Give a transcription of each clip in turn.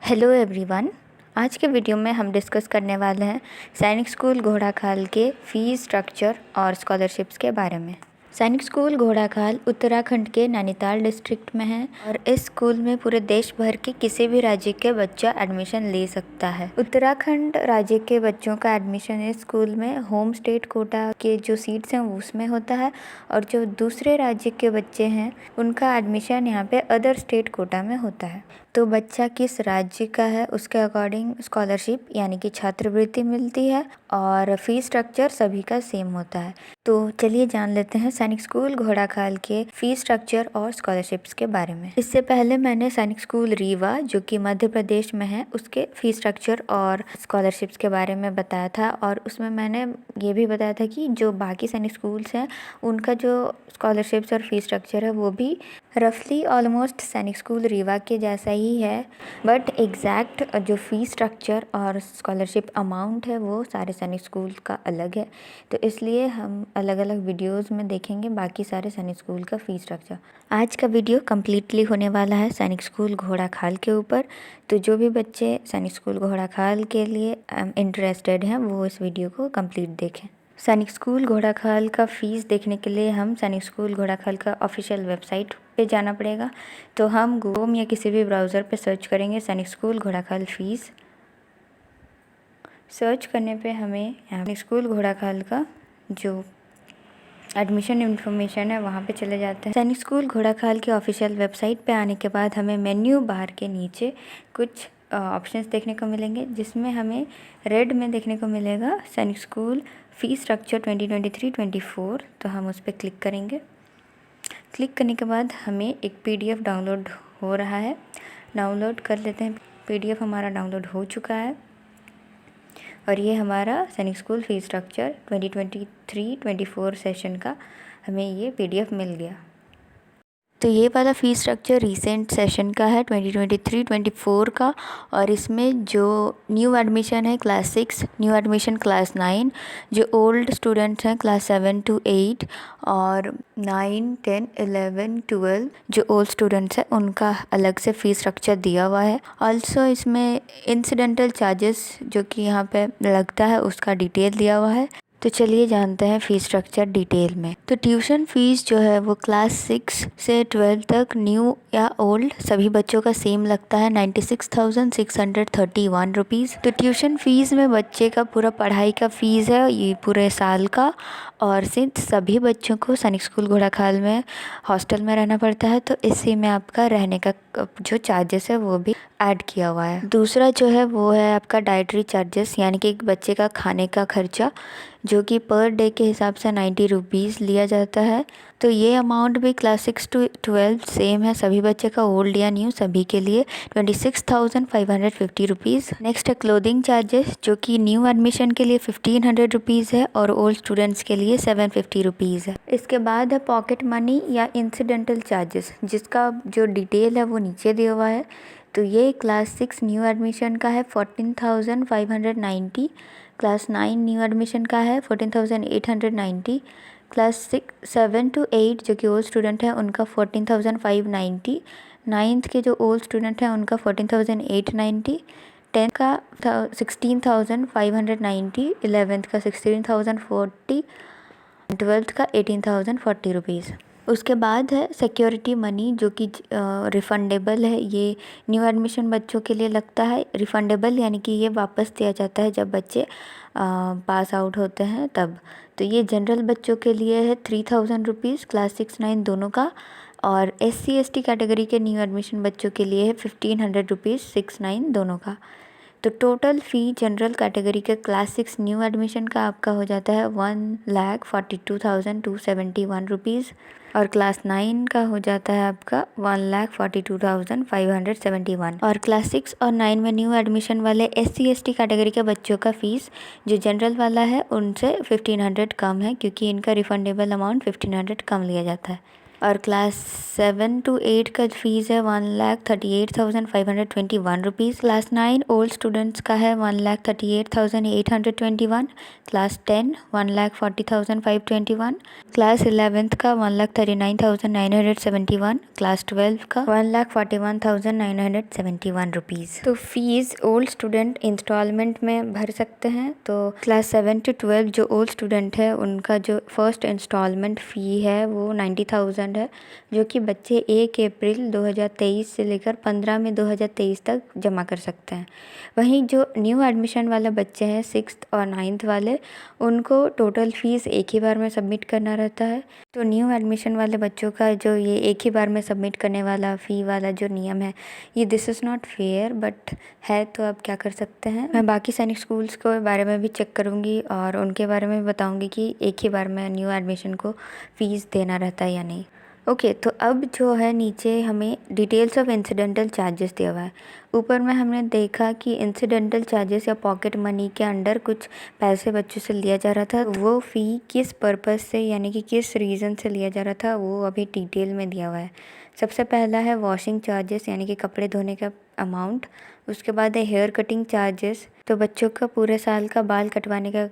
Hello everyone. आज के video में हम डिस्कस करने वाले हैं सैनिक स्कूल घोड़ाखाल के फ़ीस स्ट्रक्चर और स्कॉलरशिप्स के बारे में। सैनिक स्कूल घोड़ाखाल उत्तराखंड के नैनीताल डिस्ट्रिक्ट में है और इस स्कूल में पूरे देश भर के किसी भी राज्य के बच्चा एडमिशन ले सकता है। उत्तराखंड राज्य के बच्चों का एडमिशन इस स्कूल में होम स्टेट कोटा के जो सीट्स हैं उसमें होता है और जो दूसरे राज्य के बच्चे हैं उनका एडमिशन यहाँ पे अदर स्टेट कोटा में होता है। तो बच्चा किस राज्य का है उसके अकॉर्डिंग स्कॉलरशिप यानी कि छात्रवृत्ति मिलती है और फीस स्ट्रक्चर सभी का सेम होता है। तो चलिए जान लेते हैं सैनिक स्कूल घोड़ाखाल के फीस स्ट्रक्चर और स्कॉलरशिप्स के बारे में। इससे पहले मैंने सैनिक स्कूल रीवा जो कि मध्य प्रदेश में है उसके फीस स्ट्रक्चर और स्कॉलरशिप्स के बारे में बताया था और उसमें मैंने ये भी बताया था कि जो बाकी सैनिक स्कूल्स हैं उनका जो स्कॉलरशिप्स और फीस स्ट्रक्चर है वो भी रफली ऑलमोस्ट सैनिक स्कूल रीवा के जैसा ही है, बट एग्जैक्ट जो फीस स्ट्रक्चर और स्कॉलरशिप अमाउंट है वो सारे सैनिक स्कूल का अलग है। तो इसलिए हम अलग अलग वीडियोस में देखेंगे बाकी सारे सैनिक स्कूल का फीस स्ट्रक्चर। आज का वीडियो कम्प्लीटली होने वाला है सैनिक स्कूल घोड़ाखाल के ऊपर। तो जो भी बच्चे सैनिक स्कूल घोड़ाखाल के लिए इंटरेस्टेड हैं वो इस वीडियो को कम्प्लीट देखें। सैनिक स्कूल घोड़ाखाल का फ़ीस देखने के लिए हम सैनिक स्कूल घोड़ाखाल का ऑफिशियल वेबसाइट पे जाना पड़ेगा। तो हम क्रोम या किसी भी ब्राउज़र पे सर्च करेंगे सैनिक स्कूल घोड़ाखाल फ़ीस। सर्च करने पे हमें सैनिक स्कूल घोड़ाखाल का जो एडमिशन इन्फॉर्मेशन है वहाँ पे चले जाते हैं। सैनिक स्कूल घोड़ाखाल की ऑफिशियल वेबसाइट पे आने के बाद हमें मेन्यू बार के नीचे कुछ ऑप्शंस देखने को मिलेंगे जिसमें हमें रेड में देखने को मिलेगा सैनिक स्कूल फ़ीस स्ट्रक्चर 2023-24। तो हम उस पर क्लिक करेंगे। क्लिक करने के बाद हमें एक PDF डाउनलोड हो रहा है, डाउनलोड कर लेते हैं। PDF हमारा डाउनलोड हो चुका है और ये हमारा सैनिक स्कूल फ़ीस स्ट्रक्चर 2023-24 सेशन का हमें ये PDF मिल गया। तो ये वाला फ़ीस स्ट्रक्चर रीसेंट सेशन का है 2023-24 का और इसमें जो न्यू एडमिशन है क्लास 6, न्यू एडमिशन क्लास 9, जो ओल्ड स्टूडेंट्स हैं क्लास 7 to 8 और 9, 10, 11, 12 जो ओल्ड स्टूडेंट्स हैं उनका अलग से फ़ीस स्ट्रक्चर दिया हुआ है। ऑल्सो इसमें इंसिडेंटल चार्जेस जो कि यहाँ पे लगता है उसका डिटेल दिया हुआ है। तो चलिए जानते हैं फ़ीस स्ट्रक्चर डिटेल में। तो ट्यूशन फ़ीस जो है वो क्लास 6 से 12 तक न्यू या ओल्ड सभी बच्चों का सेम लगता है 96,631 रुपीज़। तो ट्यूशन फ़ीस में बच्चे का पूरा पढ़ाई का फ़ीस है ये पूरे साल का और सिंस सभी बच्चों को सैनिक स्कूल घोड़ाखाल में हॉस्टल में रहना पड़ता है तो इसी में आपका रहने का जो चार्जेस है वो भी ऐड किया हुआ है। दूसरा जो है वो है आपका डाइटरी चार्जेस यानी कि एक बच्चे का खाने का खर्चा जो कि पर डे के हिसाब से 90 रुपीज़ लिया जाता है। तो ये अमाउंट भी क्लास 6 to 12 सेम है सभी बच्चे का, ओल्ड या न्यू सभी के लिए 26,550 रुपीज़। नेक्स्ट है क्लोथिंग चार्जेस जो कि न्यू एडमिशन के लिए 1,500 रुपीज़ है और ओल्ड स्टूडेंट्स के लिए 750 रुपीज़ है। इसके बाद है पॉकेट मनी या इंसिडेंटल चार्जेस जिसका जो डिटेल है वो नीचे दिया हुआ है। तो ये क्लास 6 न्यू एडमिशन का है 14,590, क्लास 9 न्यू एडमिशन का है 14,890, क्लास 7 to 8 जो कि ओल्ड स्टूडेंट है उनका 14,590, 9th के जो ओल्ड स्टूडेंट हैं उनका 14,890, 10th का 16,590, 11th का 16,040, 12th का 18,040 रुपीज़। उसके बाद है सिक्योरिटी मनी जो कि रिफ़ंडेबल है। ये न्यू एडमिशन बच्चों के लिए लगता है रिफ़ंडेबल यानी कि ये वापस दिया जाता है जब बच्चे पास आउट होते हैं तब। तो ये जनरल बच्चों के लिए है 3,000 रुपीज़ क्लास 6, 9 दोनों का और SC ST कैटेगरी के न्यू एडमिशन बच्चों के लिए है 1,500 रुपीज़ 6, 9 दोनों का। तो टोटल फ़ी जनरल कैटेगरी के क्लास 6 न्यू एडमिशन का आपका हो जाता है 1,42,271 रुपीज़ और क्लास 9 का हो जाता है आपका 1,42,571। और क्लास 6 और 9 में न्यू एडमिशन वाले SC ST कैटेगरी के बच्चों का फ़ीस जो जनरल वाला है उनसे 1,500 कम है क्योंकि इनका रिफ़ंडेबल अमाउंट 1,500 कम लिया जाता है। और क्लास 7 to 8 का फ़ीस है 1,38,521 रुपीज़। क्लास 9 ओल्ड स्टूडेंट्स का है 1,38,821। क्लास 10 1,40,521। क्लास 11th का 1,39,971। क्लास 12 का 1,41,971 रुपीज़। तो फ़ीस ओल्ड स्टूडेंट इंस्टॉलमेंट में भर सकते हैं। तो क्लास 7 to 12 जो ओल्ड स्टूडेंट है उनका जो फर्स्ट इंस्टॉलमेंट फ़ी है वो 90,000 है, जो कि बच्चे 1 अप्रैल 2023 से लेकर 15 मई 2023 तक जमा कर सकते हैं। वहीं जो न्यू एडमिशन वाले बच्चे हैं 6th और 9th वाले, उनको टोटल फ़ीस एक ही बार में सबमिट करना रहता है। तो न्यू एडमिशन वाले बच्चों का जो ये एक ही बार में सबमिट करने वाला फ़ी वाला जो नियम है, ये this is not fair, but है तो अब क्या कर सकते हैं। मैं बाकी सैनिक स्कूल्स के बारे में भी चेक करूँगी और उनके बारे में भी बताऊँगी कि एक ही बार में न्यू एडमिशन को फ़ीस देना रहता है या नहीं। ओके, तो अब जो है नीचे हमें डिटेल्स ऑफ इंसिडेंटल चार्जेस दिया हुआ है। ऊपर में हमने देखा कि इंसिडेंटल चार्जेस या पॉकेट मनी के अंडर कुछ पैसे बच्चों से लिया जा रहा था। वो फ़ी किस पर्पज़ से यानी कि किस रीज़न से लिया जा रहा था वो अभी डिटेल में दिया हुआ है। सबसे पहला है वॉशिंग चार्जेस यानी कि कपड़े धोने का अमाउंट। उसके बाद है हेयर कटिंग चार्जेस, तो बच्चों का पूरे साल का बाल कटवाने का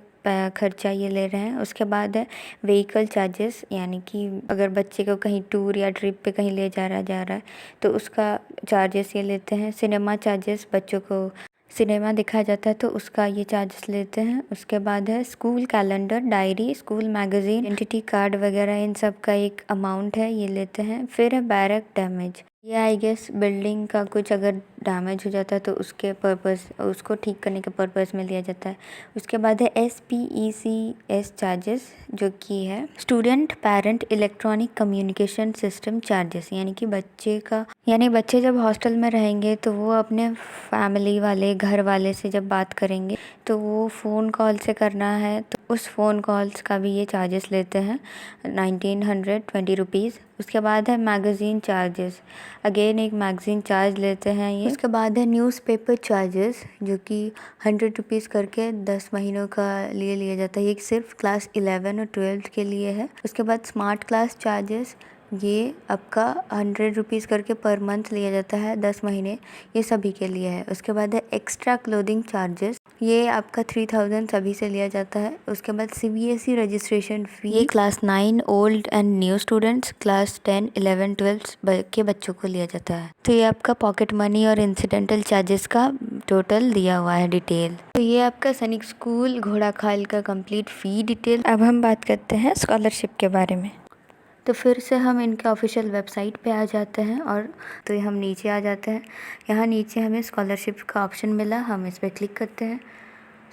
खर्चा ये ले रहे हैं। उसके बाद है व्हीकल चार्जेस, यानी कि अगर बच्चे को कहीं टूर या ट्रिप पे कहीं ले जा रहा है तो उसका चार्जेस ये लेते हैं। सिनेमा चार्जेस, बच्चों को सिनेमा दिखाया जाता है तो उसका ये चार्जेस लेते हैं। उसके बाद है school calendar, diary, school magazine, identity card वगैरह, इन सब का एक अमाउंट है, ये लेते हैं। फिर है बैरक डैमेज, ये आई गेस बिल्डिंग का कुछ अगर डैमेज हो जाता है तो उसके पर्पज़, उसको ठीक करने के पर्पज़ में लिया जाता है। उसके बाद है SPECS चार्जेस, जो कि है student parent electronic communication system charges, यानी बच्चे जब हॉस्टल में रहेंगे तो वो अपने फैमिली वाले, घर वाले से जब बात करेंगे तो वो फ़ोन कॉल से करना है तो उस फ़ोन कॉल्स का भी ये चार्जेस लेते हैं 1920 रुपीज़। उसके बाद है मैगज़ीन चार्जेस, अगेन एक मैगज़ीन चार्ज लेते हैं ये। उसके बाद है न्यूज़पेपर चार्जेस, जो कि 100 रुपीज़ करके 10 महीनों का लिए लिया जाता है। ये सिर्फ क्लास 11 और 12 के लिए है। उसके बाद स्मार्ट क्लास चार्जेस, ये आपका 100 रुपीज़ करके पर मंथ लिया जाता है 10 महीने, ये सभी के लिए है। उसके बाद है एक्स्ट्रा क्लोथिंग चार्जेस, ये आपका 3000 सभी से लिया जाता है। उसके बाद CBSE रजिस्ट्रेशन फ़ी, ये class 9 old and new students, class 10, 11, 12 के बच्चों को लिया जाता है। तो ये आपका पॉकेट मनी और इंसिडेंटल चार्जेस का टोटल दिया हुआ है डिटेल। तो ये आपका सैनिक स्कूल घोड़ाखाल का कंप्लीट फ़ी डिटेल। अब हम बात करते हैं स्कॉलरशिप के बारे में। तो फिर से हम इनके ऑफिशियल वेबसाइट पे आ जाते हैं और तो हम नीचे आ जाते हैं। यहाँ नीचे हमें स्कॉलरशिप का ऑप्शन मिला, हम इस पर क्लिक करते हैं।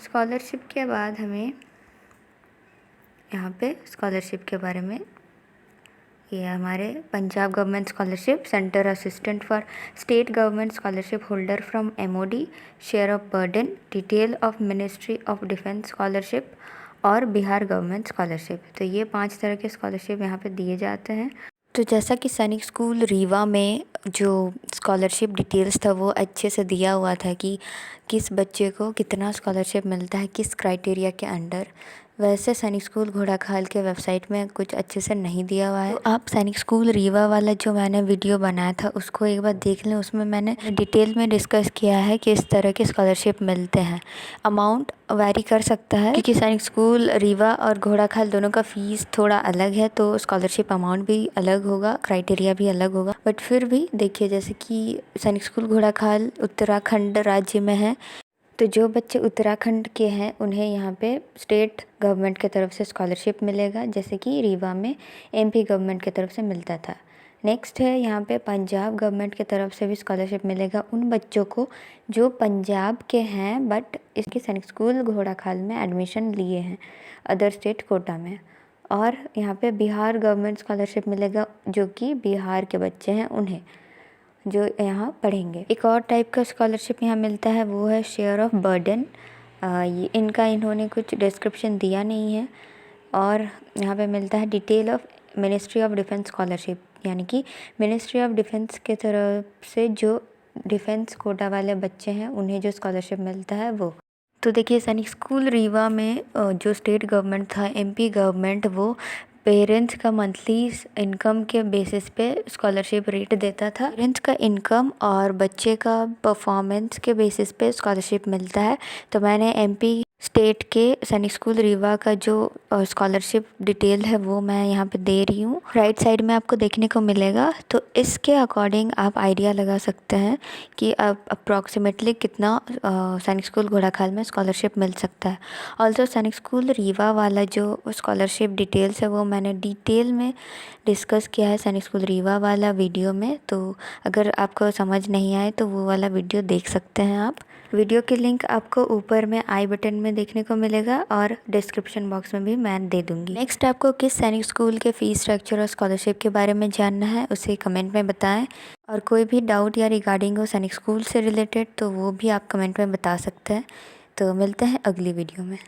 स्कॉलरशिप के बाद हमें यहाँ पे स्कॉलरशिप के बारे में, ये हमारे Punjab government scholarship, centre assistant for state government scholarship holder from MOD, share of burden, detail of ministry of defence scholarship और बिहार गवर्नमेंट स्कॉलरशिप। तो ये 5 तरह के स्कॉलरशिप यहाँ पे दिए जाते हैं। तो जैसा कि सैनिक स्कूल रीवा में जो स्कॉलरशिप डिटेल्स था वो अच्छे से दिया हुआ था कि किस बच्चे को कितना स्कॉलरशिप मिलता है, किस क्राइटेरिया के अंडर, वैसे सैनिक स्कूल घोड़ाखाल के वेबसाइट में कुछ अच्छे से नहीं दिया हुआ है। तो आप सैनिक स्कूल रीवा वाला जो मैंने वीडियो बनाया था उसको एक बार देख लें, उसमें मैंने डिटेल में डिस्कस किया है कि इस तरह के स्कॉलरशिप मिलते हैं। अमाउंट वैरी कर सकता है क्योंकि सैनिक स्कूल रीवा और घोड़ाखाल दोनों का फ़ीस थोड़ा अलग है, तो स्कॉलरशिप अमाउंट भी अलग होगा, क्राइटेरिया भी अलग होगा। बट फिर भी देखिए, जैसे कि सैनिक स्कूल घोड़ाखाल उत्तराखंड राज्य में है, तो जो बच्चे उत्तराखंड के हैं उन्हें यहाँ पे स्टेट गवर्नमेंट की तरफ से स्कॉलरशिप मिलेगा, जैसे कि रीवा में MP गवर्नमेंट की तरफ से मिलता था। नेक्स्ट है यहाँ पे पंजाब गवर्नमेंट की तरफ से भी स्कॉलरशिप मिलेगा उन बच्चों को जो पंजाब के हैं बट इसके सैनिक स्कूल घोड़ाखाल में एडमिशन लिए हैं अदर स्टेट कोटा में। और यहाँ पे बिहार गवर्नमेंट स्कॉलरशिप मिलेगा जो कि बिहार के बच्चे हैं उन्हें, जो यहाँ पढ़ेंगे। एक और टाइप का स्कॉलरशिप यहाँ मिलता है, वो है शेयर ऑफ बर्डन। ये इन्होंने कुछ डिस्क्रिप्शन दिया नहीं है। और यहाँ पे मिलता है detail of ministry of defence scholarship, यानी कि मिनिस्ट्री ऑफ डिफेंस के तरफ से जो डिफेंस कोटा वाले बच्चे हैं उन्हें जो स्कॉलरशिप मिलता है वो। तो देखिए, सैनिक स्कूल रीवा में जो स्टेट गवर्नमेंट था, MP गवर्नमेंट, वो पेरेंट्स का मंथली इनकम के बेसिस पे स्कॉलरशिप रेट देता था। पेरेंट्स का इनकम और बच्चे का परफॉर्मेंस के बेसिस पे स्कॉलरशिप मिलता है। तो मैंने एमपी स्टेट के सैनिक स्कूल रीवा का जो स्कॉलरशिप डिटेल है वो मैं यहाँ पे दे रही हूँ। राइट साइड में आपको देखने को मिलेगा, तो इसके अकॉर्डिंग आप आइडिया लगा सकते हैं कि अब अप्रॉक्सीमेटली कितना सैनिक स्कूल घोड़ाखाल में स्कॉलरशिप मिल सकता है। ऑल्सो सैनिक स्कूल रीवा वाला जो स्कॉलरशिप डिटेल्स है वो मैंने डिटेल में डिस्कस किया है सैनिक स्कूल रीवा वाला वीडियो में। तो अगर आपको समझ नहीं आए तो वो वाला वीडियो देख सकते हैं आप। वीडियो की लिंक आपको ऊपर में आई बटन में देखने को मिलेगा और डिस्क्रिप्शन बॉक्स में भी मैं दे दूँगी। नेक्स्ट आपको किस सैनिक स्कूल के फ़ीस स्ट्रक्चर और स्कॉलरशिप के बारे में जानना है उसे कमेंट में बताएं, और कोई भी डाउट या रिगार्डिंग हो सैनिक स्कूल से रिलेटेड तो वो भी आप कमेंट में बता सकते हैं। तो मिलते हैं अगली वीडियो में।